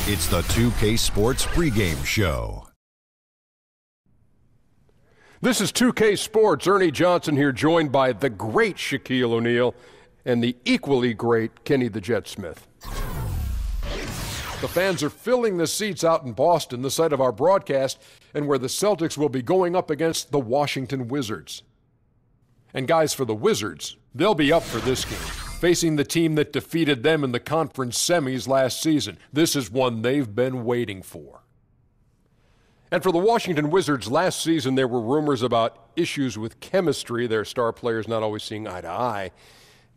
It's the 2K Sports pregame show. This is 2K Sports. Ernie Johnson here, joined by the great Shaquille O'Neal and the equally great Kenny the Jet Smith. The fans are filling the seats out in Boston, the site of our broadcast, and where the Celtics will be going up against the Washington Wizards. And guys, for the Wizards, they'll be up for this game, facing the team that defeated them in the conference semis last season. This is one they've been waiting for. And for the Washington Wizards, last season there were rumors about issues with chemistry, their star players not always seeing eye to eye.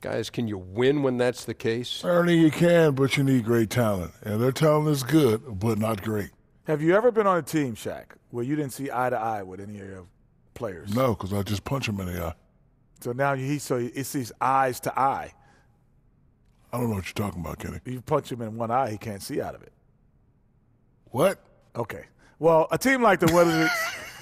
Guys, can you win when that's the case? Ernie, you can, but you need great talent. And their talent is good, but not great. Have you ever been on a team, Shaq, where you didn't see eye to eye with any of your players? No, because I just punch him in the eye. So now he sees eyes to eye. I don't know what you're talking about, Kenny. You punch him in one eye, he can't see out of it. What? Okay. Well, a team like the Wizards,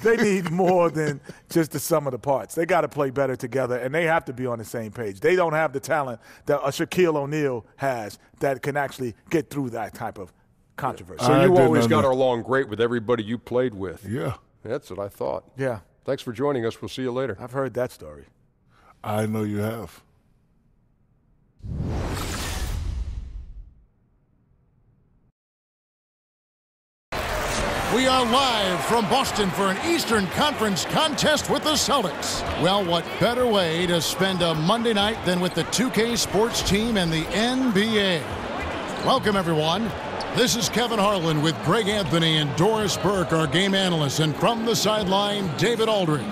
they need more than just the sum of the parts. They got to play better together, and they have to be on the same page. They don't have the talent that a Shaquille O'Neal has that can actually get through that type of controversy. So you always got along great with everybody you played with. Yeah. That's what I thought. Yeah. Thanks for joining us. We'll see you later. I've heard that story. I know you have. We are live from Boston for an Eastern Conference contest with the Celtics. Well, what better way to spend a Monday night than with the 2K Sports team and the NBA? Welcome, everyone. This is Kevin Harlan with Greg Anthony and Doris Burke, our game analysts, and from the sideline, David Aldridge.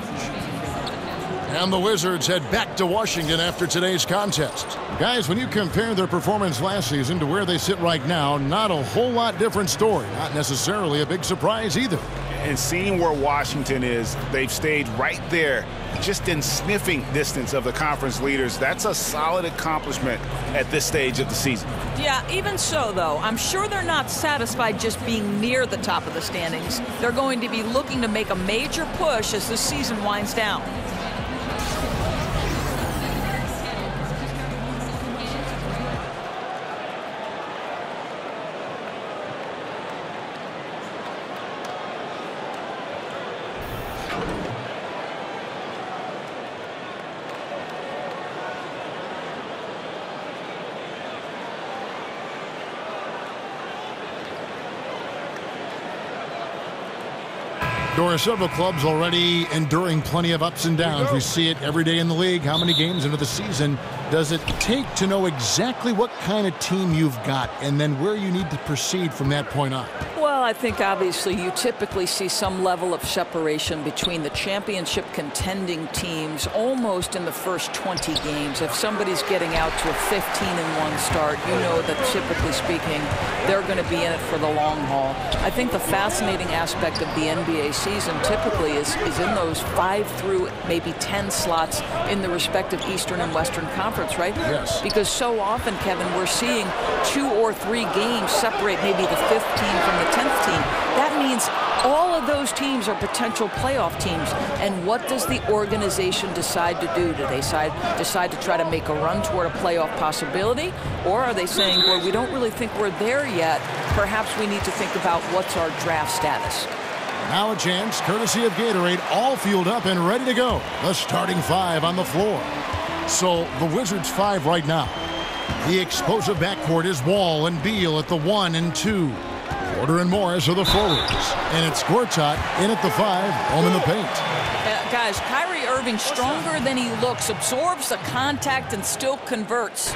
And the Wizards head back to Washington after today's contest. Guys, when you compare their performance last season to where they sit right now, not a whole lot different story. Not necessarily a big surprise either. And seeing where Washington is, they've stayed right there, just in sniffing distance of the conference leaders. That's a solid accomplishment at this stage of the season. Yeah, even so, though, I'm sure they're not satisfied just being near the top of the standings. They're going to be looking to make a major push as the season winds down. There are several clubs already enduring plenty of ups and downs. We see it every day in the league. How many games into the season does it take to know exactly what kind of team you've got and then where you need to proceed from that point on? Well, I think obviously you typically see some level of separation between the championship contending teams almost in the first 20 games. If somebody's getting out to a 15-1 start, you know that typically speaking, they're going to be in it for the long haul. I think the fascinating aspect of the NBA season typically is in those 5 through maybe 10 slots in the respective Eastern and Western Conference, right? Yes. Because so often, Kevin, we're seeing 2 or 3 games separate maybe the 5th team from the 10th team. That means all of those teams are potential playoff teams. And what does the organization decide to do? Do they decide to try to make a run toward a playoff possibility? Or are they saying, well, we don't really think we're there yet. Perhaps we need to think about what's our draft status. Now a chance, courtesy of Gatorade, all fueled up and ready to go. The starting 5 on the floor. So the Wizards 5 right now. The explosive backcourt is Wall and Beal at the 1 and 2. Porter and Morris are the forwards. And it's Gortat in at the 5, home in the paint. Guys, Kyrie Irving, stronger than he looks, absorbs the contact and still converts.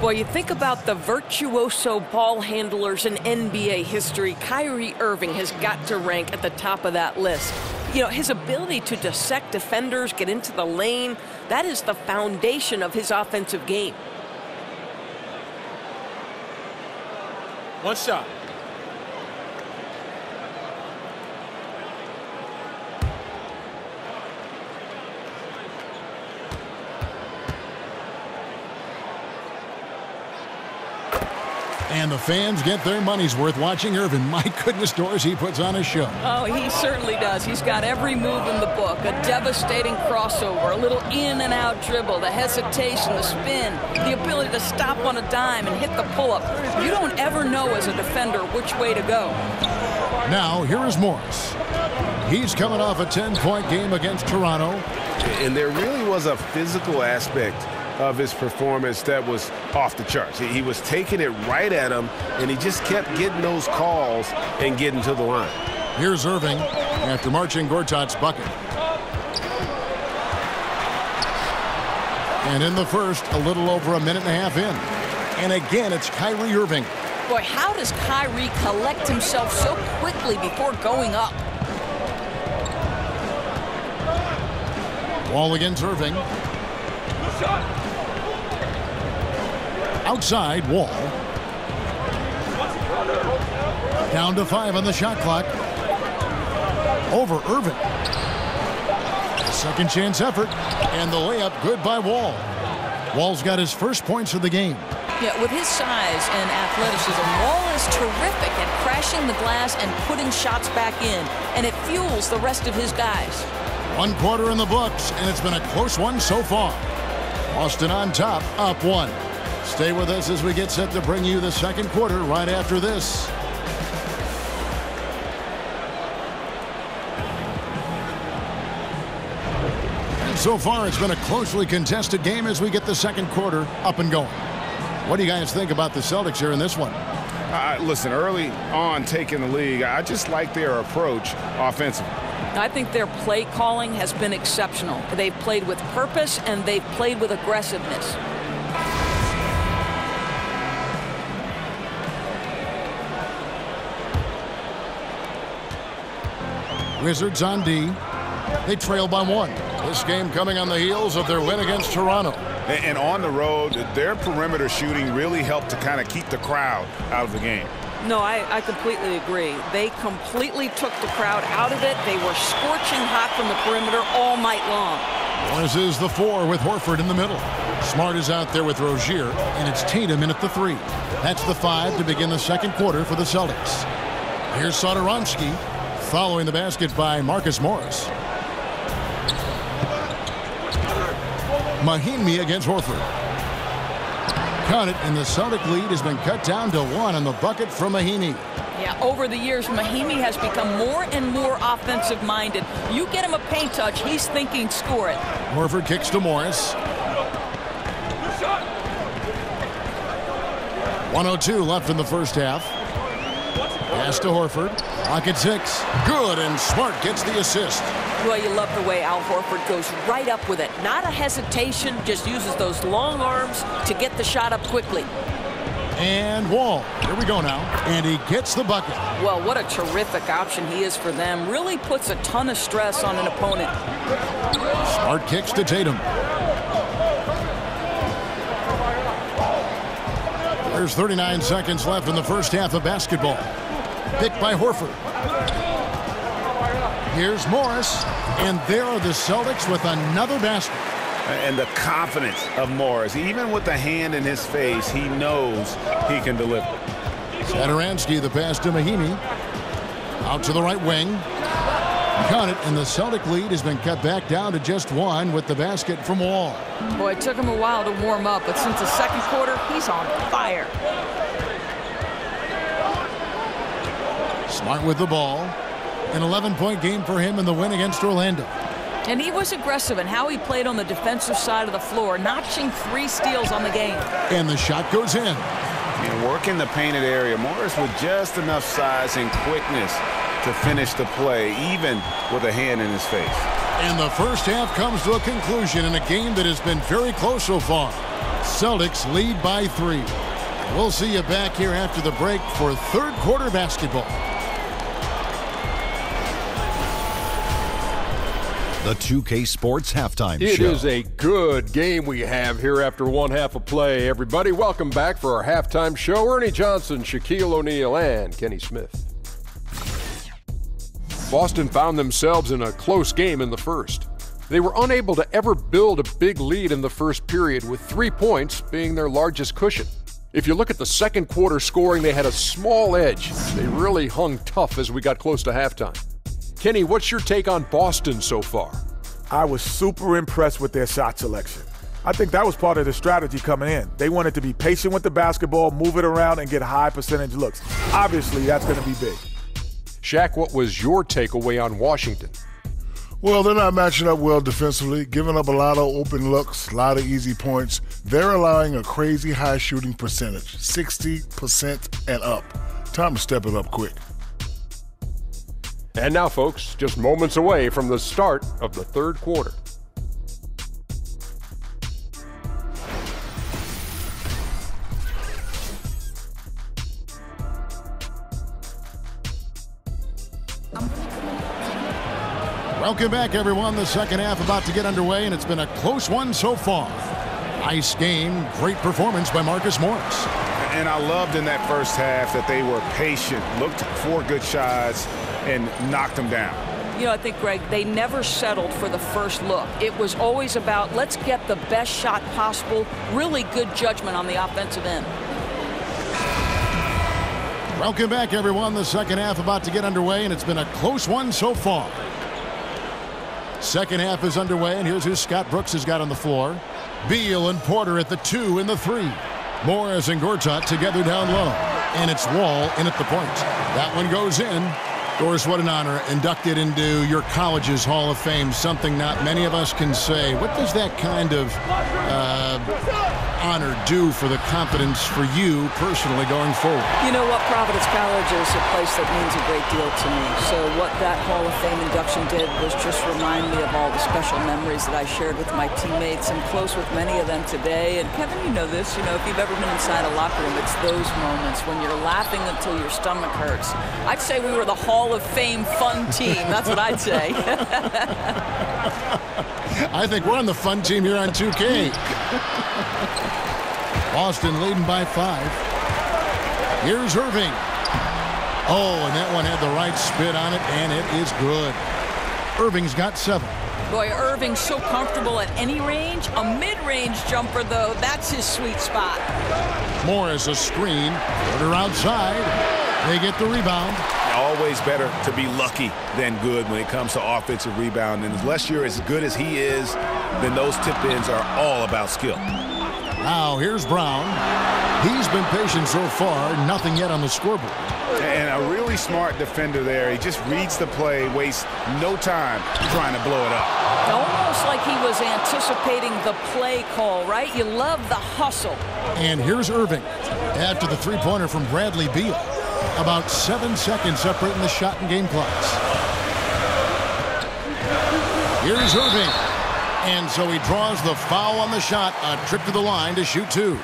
Boy, you think about the virtuoso ball handlers in NBA history, Kyrie Irving has got to rank at the top of that list. You know, his ability to dissect defenders, get into the lane, that is the foundation of his offensive game. One shot. And the fans get their money's worth watching Irving. My goodness, Doris, he puts on a show. Oh, he certainly does. He's got every move in the book. A devastating crossover, a little in and out dribble, the hesitation, the spin, the ability to stop on a dime and hit the pull-up. You don't ever know as a defender which way to go. Now, here is Morris. He's coming off a 10-point game against Toronto. And there really was a physical aspect of his performance that was off the charts. He was taking it right at him, and he just kept getting those calls and getting to the line. Here's Irving after marching Gortat's bucket. And in the first, a little over a minute and a half in. And again, it's Kyrie Irving. Boy, how does Kyrie collect himself so quickly before going up? Wall against Irving. Outside, Wall. Down to 5 on the shot clock. Over Irving. Second chance effort. And the layup good by Wall. Wall's got his first points of the game. Yeah, with his size and athleticism, Wall is terrific at crashing the glass and putting shots back in. And it fuels the rest of his guys. 1 quarter in the books, and it's been a close one so far. Boston on top, up 1. Stay with us as we get set to bring you the second quarter right after this. And so far, it's been a closely contested game as we get the second quarter up and going. What do you guys think about the Celtics here in this one? Listen, early on taking the lead, I just like their approach offensively. I think their play calling has been exceptional. They've played with purpose and they've played with aggressiveness. Wizards on D. They trail by 1. This game coming on the heels of their win against Toronto. And on the road, their perimeter shooting really helped to kind of keep the crowd out of the game. No, I completely agree. They completely took the crowd out of it. They were scorching hot from the perimeter all night long. Morris is the 4 with Horford in the middle. Smart is out there with Rozier, and it's Tatum in at the 3. That's the 5 to begin the second quarter for the Celtics. Here's Satoransky following the basket by Marcus Morris. Mahinmi against Horford. Cut it, and the Celtic lead has been cut down to 1 on the bucket from Mahinmi. Yeah, over the years, Mahinmi has become more and more offensive-minded. You get him a paint touch, he's thinking score it. Horford kicks to Morris. 1:02 left in the first half. Pass to Horford. Pocket 6. Good, and Smart gets the assist. Well, you love the way Al Horford goes right up with it. Not a hesitation, just uses those long arms to get the shot up quickly. And Wall. Here we go now. And he gets the bucket. Well, what a terrific option he is for them. Really puts a ton of stress on an opponent. Smart kicks to Tatum. There's 39 seconds left in the first half of basketball. Picked by Horford. Here's Morris, and there are the Celtics with another basket. And the confidence of Morris, even with the hand in his face, he knows he can deliver. Satoransky, the pass to Mahinmi. Out to the right wing. Got it, and the Celtic lead has been cut back down to just 1 with the basket from Wall. Boy, it took him a while to warm up, but since the second quarter, he's on fire. Smart with the ball. An 11-point game for him in the win against Orlando. And he was aggressive in how he played on the defensive side of the floor, notching 3 steals on the game. And the shot goes in. And working the painted area, Morris with just enough size and quickness to finish the play, even with a hand in his face. And the first half comes to a conclusion in a game that has been very close so far. Celtics lead by 3. We'll see you back here after the break for third quarter basketball. The 2K Sports Halftime Show. It is a good game we have here after one half of play. Everybody, welcome back for our halftime show. Ernie Johnson, Shaquille O'Neal, and Kenny Smith. Boston found themselves in a close game in the first. They were unable to ever build a big lead in the first period, with 3 points being their largest cushion. If you look at the second quarter scoring, they had a small edge. They really hung tough as we got close to halftime. Kenny, what's your take on Boston so far? I was super impressed with their shot selection. I think that was part of the strategy coming in. They wanted to be patient with the basketball, move it around, and get high percentage looks. Obviously, that's going to be big. Shaq, what was your takeaway on Washington? Well, they're not matching up well defensively, giving up a lot of open looks, a lot of easy points. They're allowing a crazy high shooting percentage, 60% and up. Time to step it up quick. And now, folks, just moments away from the start of the third quarter. Welcome back, everyone. The second half about to get underway, and it's been a close one so far. Nice game, great performance by Marcus Morris. And I loved in that first half that they were patient, looked for good shots, and knocked them down. You know, I think, Greg, they never settled for the first look. It was always about, let's get the best shot possible, really good judgment on the offensive end. Welcome back, everyone. The second half about to get underway, and it's been a close one so far. Second half is underway, and here's who Scott Brooks has got on the floor. Beal and Porter at the 2 and the 3. Morris and Gortat together down low. And it's Wall in at the point. That one goes in. Doris, what an honor. Inducted into your college's Hall of Fame, something not many of us can say. What does that kind of honor do for the confidence for you personally going forward? You know what? Providence College is a place that means a great deal to me. So what that Hall of Fame induction did was just remind me of all the special memories that I shared with my teammates. I'm close with many of them today. And Kevin, you know this. You know, if you've ever been inside a locker room, it's those moments when you're laughing until your stomach hurts. I'd say we were the Hall of Fame fun team. That's what I'd say. I think we're on the fun team here on 2K. Boston leading by 5. Here's Irving. Oh, and that one had the right spin on it, and it is good. Irving's got 7. Boy, Irving's so comfortable at any range. A mid-range jumper, though, that's his sweet spot. Morris a screen. Put her outside. They get the rebound. Always better to be lucky than good when it comes to offensive rebound. And unless you're as good as he is, then those tip-ins are all about skill. Now here's Brown. He's been patient so far. Nothing yet on the scoreboard. And a really smart defender there. He just reads the play, wastes no time trying to blow it up. Almost like he was anticipating the play call, right? You love the hustle. And here's Irving after the three-pointer from Bradley Beal. About 7 seconds separating the shot and game clocks. Here's Irving. And so he draws the foul on the shot. A trip to the line to shoot 2.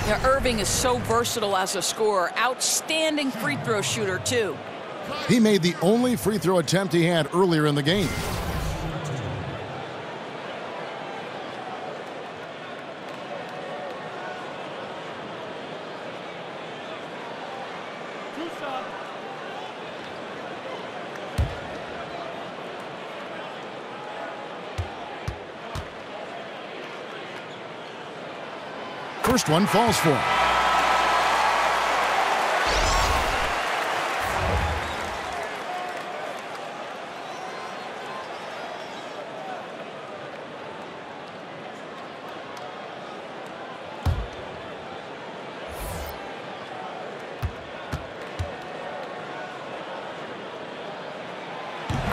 Yeah, Irving is so versatile as a scorer. Outstanding free throw shooter, too. He made the only free throw attempt he had earlier in the game. First one falls for him.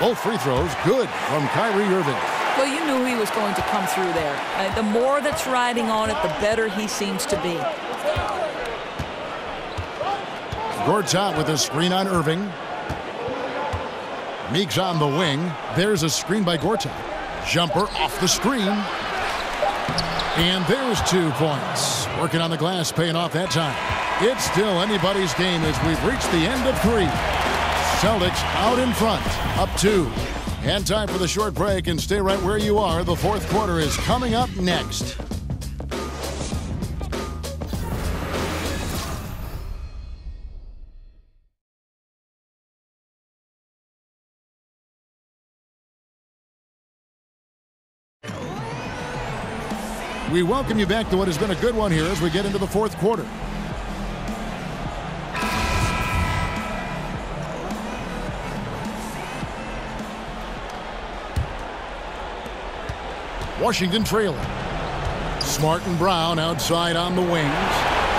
Both free throws good from Kyrie Irving. Well, you knew he was going to come through there. The more that's riding on it, the better he seems to be. Gortat with a screen on Irving. Meeks on the wing. There's a screen by Gortat. Jumper off the screen. And there's 2 points. Working on the glass, paying off that time. It's still anybody's game as we've reached the end of 3. Celtics out in front, up 2. And time for the short break, and stay right where you are. The fourth quarter is coming up next. We welcome you back to what has been a good one here as we get into the fourth quarter. Washington trailing. Smart and Brown outside on the wings.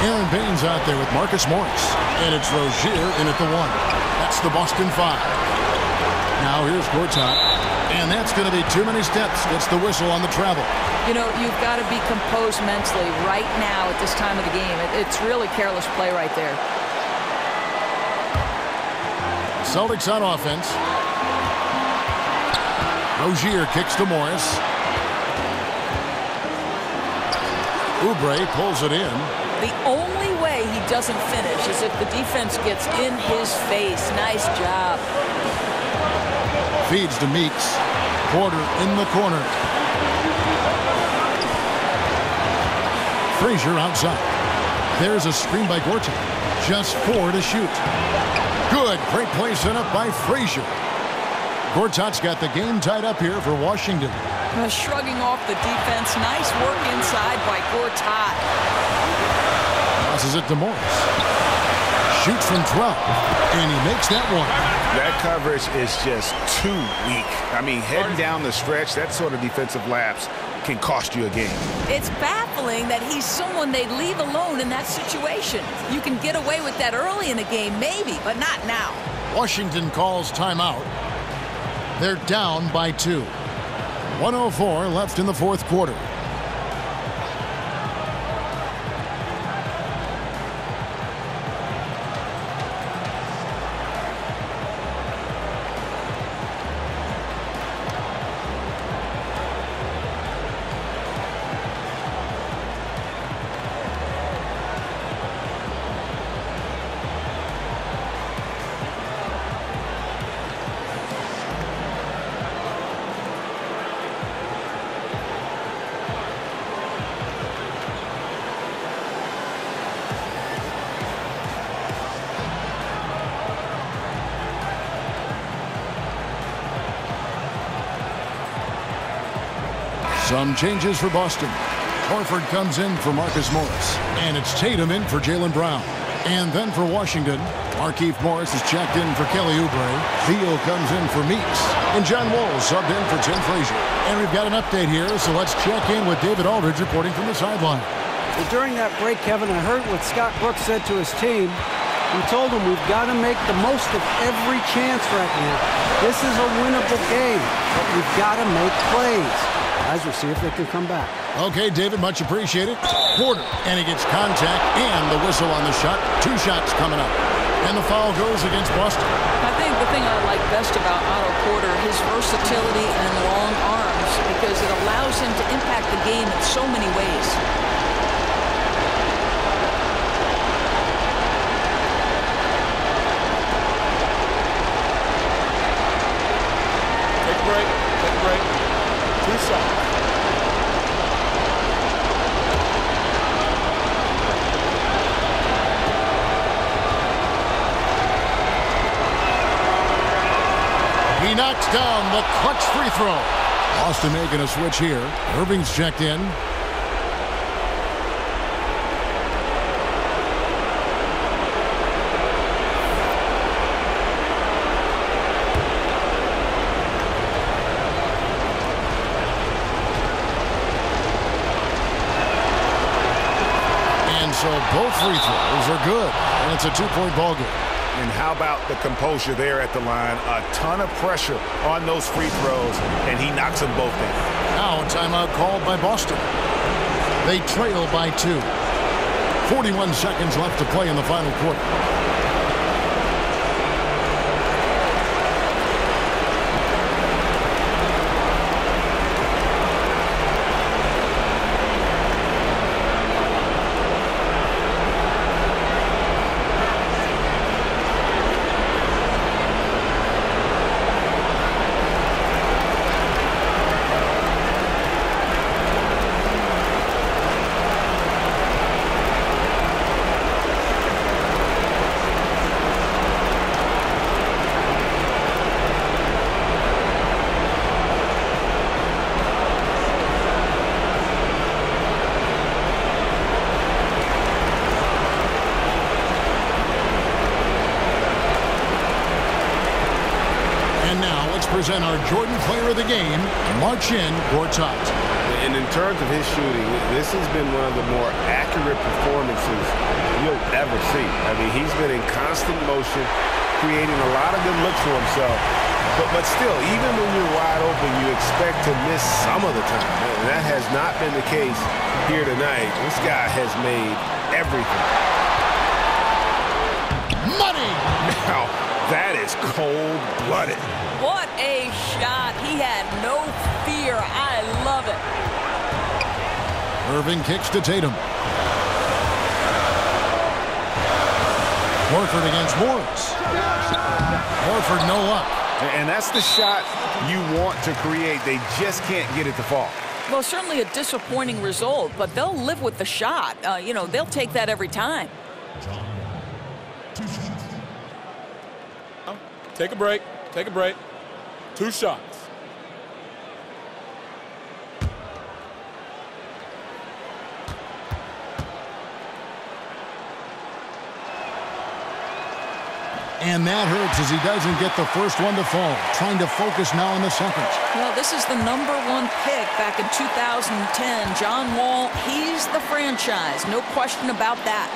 Aaron Baines out there with Marcus Morris. And it's Rozier in at the 1. That's the Boston 5. Now here's Gortat. And that's going to be too many steps. It's the whistle on the travel. You know, you've got to be composed mentally right now at this time of the game. It's really careless play right there. Celtics on offense. Rozier kicks to Morris. Oubre pulls it in. The only way he doesn't finish is if the defense gets in his face. Nice job. Feeds to Meeks. Porter in the corner. Frazier outside. There's a screen by Gortat. Just 4 to shoot. Good. Great play set up by Frazier. Gortat's got the game tied up here for Washington. Shrugging off the defense. Nice work inside by Gortat. Passes it to Morris. Shoots from 12. And he makes that one. That coverage is just too weak. I mean, heading down the stretch, that sort of defensive lapse can cost you a game. It's baffling that he's someone they'd leave alone in that situation. You can get away with that early in a game, maybe, but not now. Washington calls timeout. They're down by 2. 1:04 left in the fourth quarter. Some changes for Boston. Horford comes in for Marcus Morris. And it's Tatum in for Jaylen Brown. And then for Washington, Markieff Morris is checked in for Kelly Oubre. Beal comes in for Meeks. And John Wall subbed in for Tim Frazier. And we've got an update here, so let's check in with David Aldridge reporting from the sideline. Well, during that break, Kevin, I heard what Scott Brooks said to his team. He told them we've got to make the most of every chance right now. This is a winnable game, but we've got to make plays. Guys, we'll see if they can come back. Okay, David, much appreciated. Porter, and he gets contact and the whistle on the shot. 2 shots coming up. And the foul goes against Boston. I think the thing I like best about Otto Porter, his versatility and long arms, because it allows him to impact the game in so many ways. Take a break. Take a break. 2 shots. He knocks down the clutch free throw. Boston making a switch here. Irving's checked in. And so both free throws are good. And it's a 2-point ball game. And how about the composure there at the line? A ton of pressure on those free throws, and he knocks them both in. Now a timeout called by Boston. They trail by 2. 41 seconds left to play in the final quarter. present our Jordan Player of the Game. March in courts out. And in terms of his shooting, this has been one of the more accurate performances you'll ever see. I mean, he's been in constant motion, creating a lot of good looks for himself. But still, even when you're wide open, you expect to miss some of the time. And that has not been the case here tonight. This guy has made everything. Money! Now, that is cold-blooded. What a shot. He had no fear. I love it. Irving kicks to Tatum. Horford against Morris. Horford no luck. And that's the shot you want to create. They just can't get it to fall. Well, certainly a disappointing result, but they'll live with the shot. You know, they'll take that every time. Take a break. Take a break. 2 shots. And that hurts as he doesn't get the first one to fall. Trying to focus now on the second. Well, this is the #1 pick back in 2010. John Wall, he's the franchise. No question about that.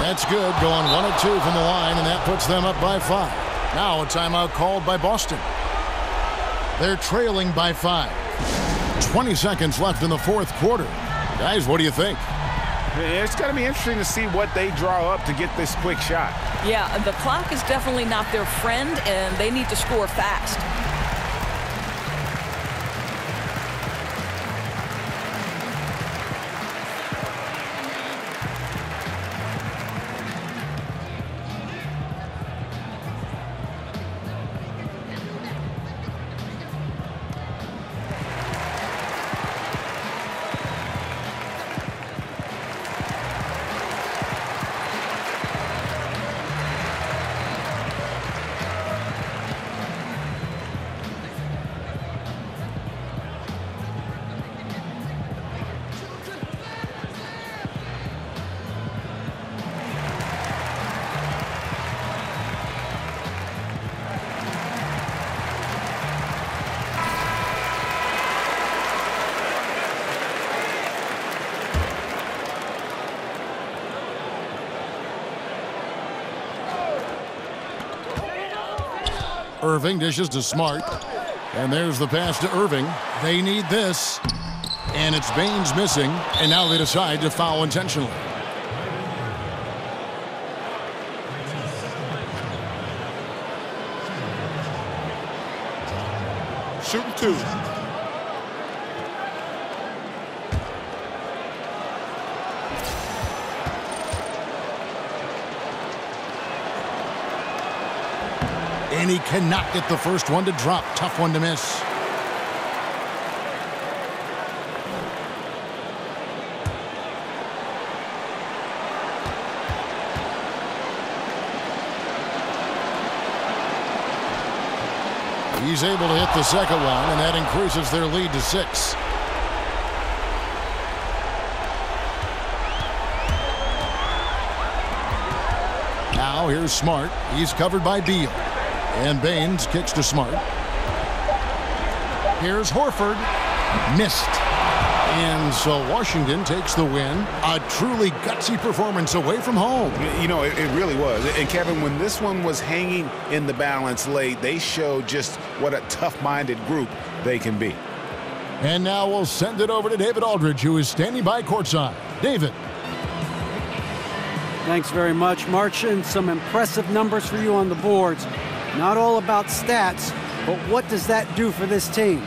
That's good. Going 1 of 2 from the line, and that puts them up by 5. Now a timeout called by Boston. They're trailing by 5. 20 seconds left in the fourth quarter. Guys, what do you think? It's going to be interesting to see what they draw up to get this quick shot. Yeah, the clock is definitely not their friend, and they need to score fast. Irving dishes to Smart. And there's the pass to Irving. They need this. And it's Baines missing. And now they decide to foul intentionally. Shooting 2. And he cannot get the first one to drop. Tough one to miss. He's able to hit the second one, and that increases their lead to 6. Now here's Smart. He's covered by Beal. And Baines kicks to Smart. Here's Horford. Missed. And so Washington takes the win. A truly gutsy performance away from home. You know, it really was. And Kevin, when this one was hanging in the balance late, they showed just what a tough-minded group they can be. And now we'll send it over to David Aldridge, who is standing by courtside. David. Thanks very much, Marchin. Some impressive numbers for you on the boards. Not all about stats, but what does that do for this team?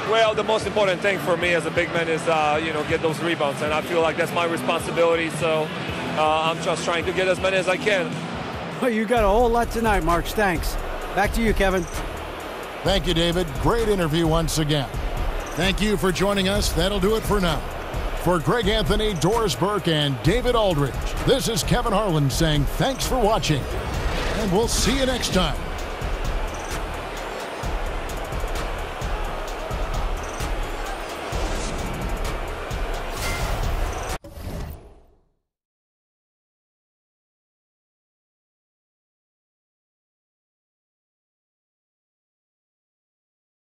Well, the most important thing for me as a big man is, get those rebounds. And I feel like that's my responsibility. So I'm just trying to get as many as I can. Well, you got a whole lot tonight, March. Thanks. Back to you, Kevin. Thank you, David. Great interview once again. Thank you for joining us. That'll do it for now. For Greg Anthony, Doris Burke, and David Aldridge, this is Kevin Harlan saying thanks for watching. And we'll see you next time.